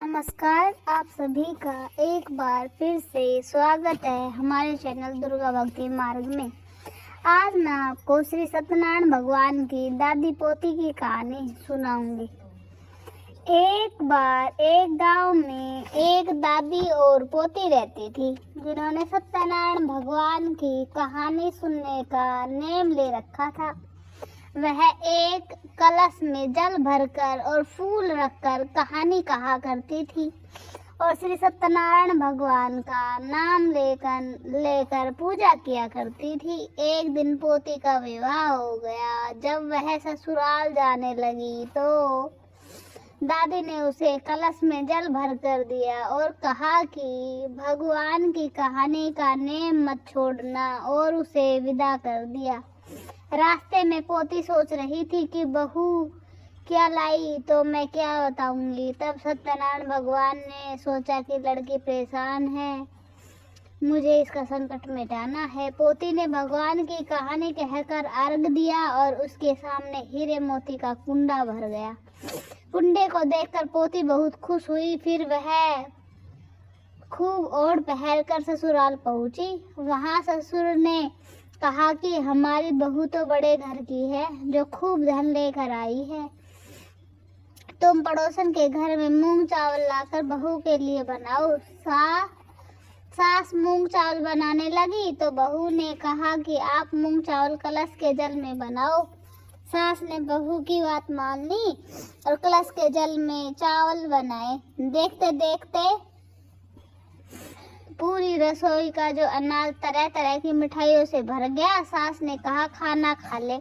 नमस्कार, आप सभी का एक बार फिर से स्वागत है हमारे चैनल दुर्गा भक्ति मार्ग में। आज मैं आपको श्री सत्यनारायण भगवान की दादी पोती की कहानी सुनाऊंगी। एक बार एक गांव में एक दादी और पोती रहती थी, जिन्होंने सत्यनारायण भगवान की कहानी सुनने का नेम ले रखा था। वह एक कलश में जल भरकर और फूल रखकर कहानी कहा करती थी और श्री सत्यनारायण भगवान का नाम लेकर पूजा किया करती थी। एक दिन पोती का विवाह हो गया। जब वह ससुराल जाने लगी तो दादी ने उसे कलश में जल भर कर दिया और कहा कि भगवान की कहानी का नेम मत छोड़ना, और उसे विदा कर दिया। रास्ते में पोती सोच रही थी कि बहू क्या लाई तो मैं क्या बताऊंगी। तब सत्यनारायण भगवान ने सोचा कि लड़की परेशान है, मुझे इसका संकट मिटाना है। पोती ने भगवान की कहानी कहकर अर्घ दिया और उसके सामने हीरे मोती का कुंडा भर गया। कुंडे को देखकर पोती बहुत खुश हुई। फिर वह खूब ओढ़ पहन कर ससुराल पहुंची। वहां ससुर ने कहा कि हमारी बहू तो बड़े घर की है, जो खूब धन लेकर आई है। तुम पड़ोसन के घर में मूंग चावल लाकर बहू के लिए बनाओ। सास मूंग चावल बनाने लगी तो बहू ने कहा कि आप मूंग चावल कलश के जल में बनाओ। सास ने बहू की बात मान ली और कलश के जल में चावल बनाए। देखते देखते पूरी रसोई का जो अनाज तरह तरह की मिठाइयों से भर गया। सास ने कहा खाना खा ले।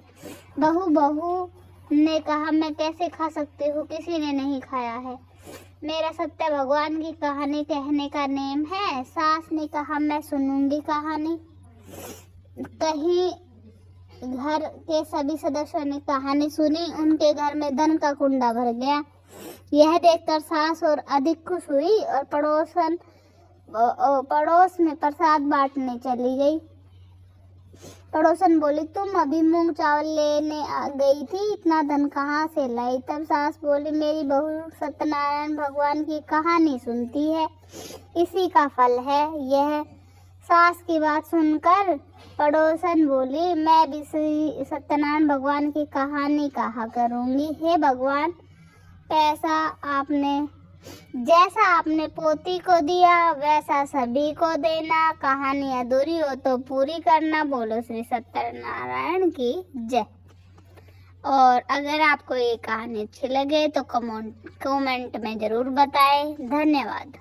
बहू ने कहा मैं कैसे खा सकती हूँ, किसी ने नहीं खाया है, मेरा सत्य भगवान की कहानी कहने का नेम है। सास ने कहा मैं सुनूंगी कहानी। कहीं घर के सभी सदस्यों ने कहानी सुनी। उनके घर में धन का कुंडा भर गया। यह देखकर सास और अधिक खुश हुई और पड़ोस में प्रसाद बांटने चली गई। पड़ोसन बोली तुम अभी मूंग चावल लेने आ गई थी, इतना धन कहाँ से लाई। तब सास बोली मेरी बहू सत्यनारायण भगवान की कहानी सुनती है, इसी का फल है यह। सास की बात सुनकर पड़ोसन बोली मैं भी सत्यनारायण भगवान की कहानी कहा करूंगी। हे भगवान, जैसा आपने पोती को दिया वैसा सभी को देना। कहानी अधूरी हो तो पूरी करना। बोलो श्री सत्यनारायण की जय। और अगर आपको ये कहानी अच्छी लगे तो कमेंट में जरूर बताएं। धन्यवाद।